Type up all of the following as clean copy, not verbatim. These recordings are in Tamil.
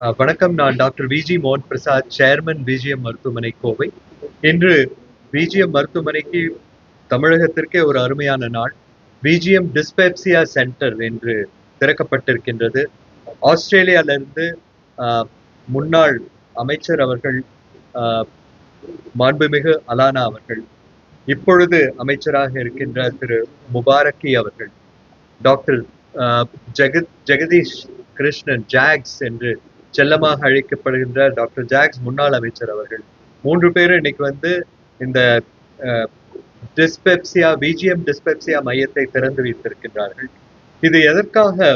வணக்கம். நான் டாக்டர் விஜி மோகன் பிரசாத், சேர்மன் விஜிஎம் மருத்துவமனை கோவை. இன்று விஜிஎம் மருத்துவமனைக்கு தமிழகத்திற்கே ஒரு அருமையான நாள். விஜிஎம் டிஸ்பெப்சியா சென்டர் என்று திறக்கப்பட்டிருக்கின்றது. ஆஸ்திரேலியாவிலிருந்து முன்னாள் அமைச்சர் அவர்கள், மாண்புமிகு அலானா அவர்கள், இப்பொழுது அமைச்சராக இருக்கின்ற திரு முபாரக்கி அவர்கள், டாக்டர் ஜெகதீஷ் கிருஷ்ணன் ஜாக்ஸ் என்று செல்லமாக அழைக்கப்படுகின்ற டாக்டர் ஜாக்ஸ் முன்னாள் அமைச்சர் அவர்கள், 3 பேரும் இன்னைக்கு இந்த டிஸ்பெப்சியா விஜிஎம் டிஸ்பெப்சியா மையத்தை திறந்து வைத்திருக்கின்றார்கள். இது எதற்காக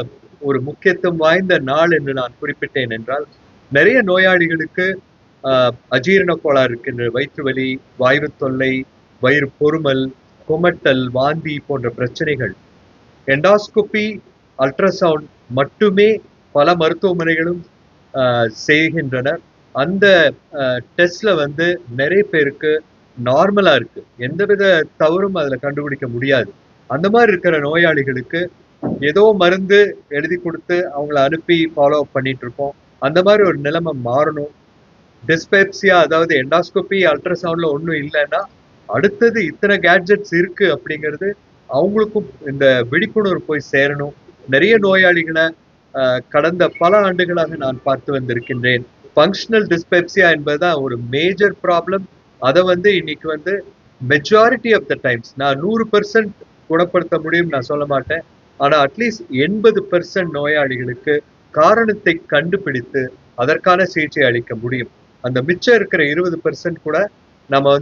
ஒரு முக்கியத்துவம் வாய்ந்த நாள் என்று நான் குறிப்பிட்டேன் என்றால், நிறைய நோயாளிகளுக்கு அஜீரண கோளாறு இருக்கின்ற, வயிற்று வலி, வாயு தொல்லை, வயிறு பொறுமல், குமட்டல், வாந்தி போன்ற பிரச்சனைகள் எண்டாஸ்கோபி, அல்ட்ராசவுண்ட் மட்டுமே பல மருத்துவமனைகளும் செய்கின்றனர். அந்த டெஸ்ட்ல நிறைய பேருக்கு நார்மலா இருக்கு, எந்தவித தவறும் அதுல கண்டுபிடிக்க முடியாது. அந்த மாதிரி இருக்கிற நோயாளிகளுக்கு ஏதோ மருந்து எழுதி கொடுத்து அவங்கள அனுப்பி ஃபாலோ அப் பண்ணிட்டு இருக்கோம். அந்த மாதிரி ஒரு நிலைமை மாறணும். டிஸ்பெப்சியா, அதாவது எண்டாஸ்கோபி, அல்ட்ராசவுண்ட்ல ஒன்றும் இல்லைன்னா அடுத்தது இத்தனை கேட்ஜெட்ஸ் இருக்கு அப்படிங்கிறது அவங்களுக்கும் இந்த விழிப்புணர்வு போய் சேரணும். நிறைய நோயாளிகளை கடந்த பல ஆண்டுகளாக நான் பார்த்து வந்திருக்கின்றேன். ஃபங்க்ஷனல் டிஸ்பெப்சியா என்பதுதான் ஒரு மேஜர் ப்ராப்ளம். அதை இன்னைக்கு மெஜாரிட்டி ஆஃப் த டைம்ஸ், நான் 100% குணப்படுத்த முடியும் நான் சொல்ல மாட்டேன், ஆனா அட்லீஸ்ட் 80% நோயாளிகளுக்கு காரணத்தை கண்டுபிடித்து அதற்கான சிகிச்சை அளிக்க முடியும். அந்த மிச்சம் இருக்கிற 20% கூட நம்ம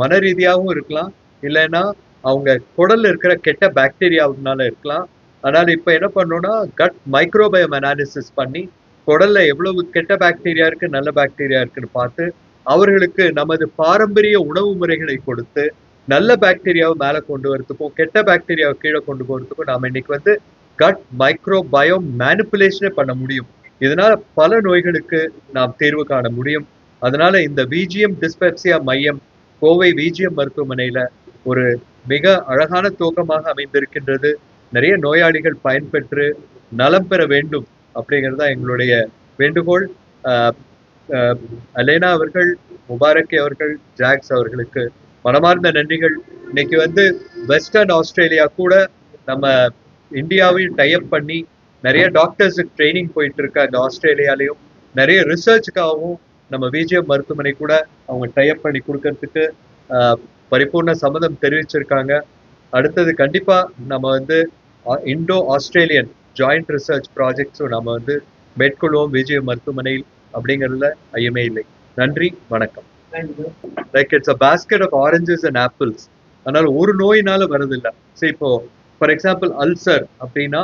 மன ரீதியாகவும் இருக்கலாம், இல்லைன்னா அவங்க குடல்ல இருக்கிற கெட்ட பாக்டீரியாவுனால இருக்கலாம். அதனால இப்ப என்ன பண்ணோம்னா, கட் மைக்ரோபயம் அனாலிசிஸ் பண்ணி குடல்ல எவ்வளவு கெட்ட பாக்டீரியா இருக்கு, நல்ல பாக்டீரியா இருக்குன்னு பார்த்து அவர்களுக்கு நமது பாரம்பரிய உணவு முறைகளை கொடுத்து நல்ல பாக்டீரியாவை மேல கொண்டு வரதுக்கும் கெட்ட பாக்டீரியாவை கீழே கொண்டு போறதுக்கும் நாம இன்னைக்கு கட் மைக்ரோபயோம் மேனிப்புலேஷனே பண்ண முடியும். இதனால பல நோய்களுக்கு நாம் தீர்வு காண முடியும். அதனால இந்த விஜிஎம் டிஸ்பெப்சியா மையம் கோவை விஜிஎம் மருத்துவமனையில ஒரு மிக அழகான துவக்கமாக அமைந்திருக்கின்றது. நிறைய நோயாளிகள் பயன்பெற்று நலம் பெற வேண்டும் அப்படிங்கிறது தான் எங்களுடைய வேண்டுகோள். அலேனா அவர்கள், முபாரக்கி அவர்கள், ஜாக்ஸ் அவர்களுக்கு மனமார்ந்த நன்றிகள். இன்னைக்கு வெஸ்டர்ன் ஆஸ்திரேலியா கூட நம்ம இந்தியாவையும் டைப் பண்ணி நிறைய டாக்டர்ஸுக்கு ட்ரைனிங் போயிட்டு இருக்கு. அந்த ஆஸ்திரேலியாலையும் நிறைய ரிசர்ச்சுக்காகவும் நம்ம விஜிஎம் மருத்துவமனை கூட அவங்க டைப் பண்ணி கொடுக்கறதுக்கு பரிபூர்ண சம்மதம் தெரிவிச்சிருக்காங்க. அடுத்தது கண்டிப்பா நம்ம இண்டோ ஆஸ்திரேலியன் ஜாயிண்ட் ரிசர்ச் ப்ராஜெக்ட்ஸும் நம்ம மேற்கொள்வோம் விஜிஎம் மருத்துவமனையில், அப்படிங்கிறதுல ஐயமே இல்லை. நன்றி, வணக்கம். Like it's a basket of oranges and apples. அதனால ஒரு நோயினால வரதில்லை. சரி, இப்போ ஃபார் எக்ஸாம்பிள் அல்சர் அப்படின்னா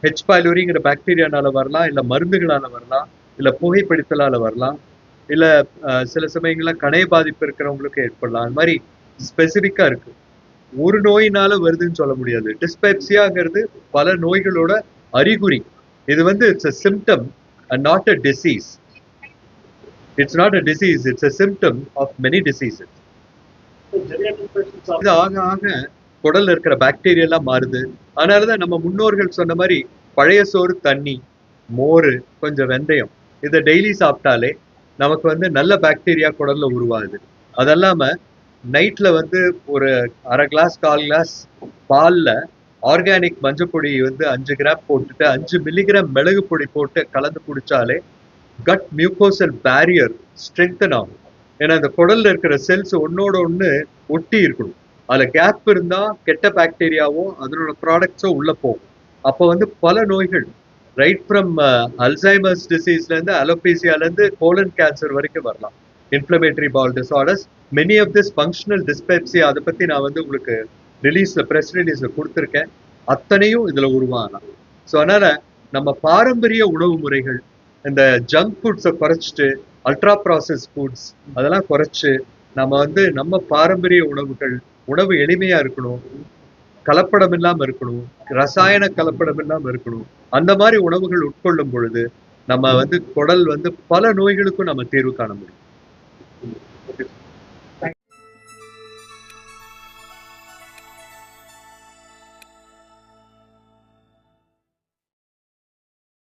ஹெச் பைலோரிங்கிற பாக்டீரியானால வரலாம், இல்லை மருந்துகளால வரலாம், இல்லை புகைப்பிடித்தலால வரலாம், இல்லை சில சமயங்கள்ல கணைய பாதிப்பு இருக்கிறவங்களுக்கு ஏற்படலாம். அது மாதிரி ஸ்பெசிஃபிக்கா இருக்கு. ஒரு நோயினால வருதுன்னு சொல்ல முடியாது. டிஸ்பெப்சியாங்கிறது பல நோய்களோட அறிகுறி. இது it's a symptom and not a disease. It's not a disease, it's a symptom of many diseases. இது ஆக ஆக குடல்ல இருக்கிற பாக்டீரியா எல்லாம் மாறுது. அதனாலதான் நம்ம முன்னோர்கள் சொன்ன மாதிரி பழைய சோறு, தண்ணி, மோர், கொஞ்சம் வெந்தயம் இதை டெய்லி சாப்பிட்டாலே நமக்கு நல்ல பாக்டீரியா குடல்ல உருவாகுது. அதெல்லாம நைட்ல ஒரு அரை கிளாஸ் 1/4 கிளாஸ் பால்ல ஆர்கானிக் மஞ்சப்பொடி 5 கிராம் போட்டுட்டு 5 மில்லிகிராம் மிளகு பொடி போட்டு கலந்து குடிச்சாலே கட் மியூகோசல் பேரியர் ஸ்ட்ரெங்தன் ஆகும். ஏன்னா அந்த குடல்ல இருக்கிற செல்ஸ் ஒன்னோட ஒண்ணு ஒட்டி இருக்கணும். அதுல கேப் இருந்தா கெட்ட பாக்டீரியாவும் அதனோட ப்ராடக்ட்ஸும் உள்ள போகும். அப்போ பல நோய்கள், ரைட் ஃப்ரம் அல்சைமர்ஸ் டிசீஸ்ல இருந்து அலோபேசியால இருந்து கோலன் கேன்சர் வரைக்கும் வரலாம். Inflammatory bowel disorders, many of this functional dyspepsia, அதை பத்தி நான் உங்களுக்கு ப்ரெஸ் ரிலீஸ்ல கொடுத்துருக்கேன். அத்தனையும் இதுல உருவாகலாம். ஸோ அதனால நம்ம பாரம்பரிய உணவு முறைகள், இந்த ஜங்க் ஃபுட்ஸை குறைச்சிட்டு அல்ட்ரா ப்ராசஸ் ஃபுட்ஸ் அதெல்லாம் குறைச்சு நம்ம நம்ம பாரம்பரிய உணவுகள், உணவு எளிமையா இருக்கணும், கலப்படம் இல்லாம இருக்கணும், ரசாயன கலப்படம் இல்லாம இருக்கணும். அந்த மாதிரி உணவுகள் உட்கொள்ளும் பொழுது நம்ம குடல் பல நோய்களுக்கும் நம்ம தீர்வு காண முடியும்.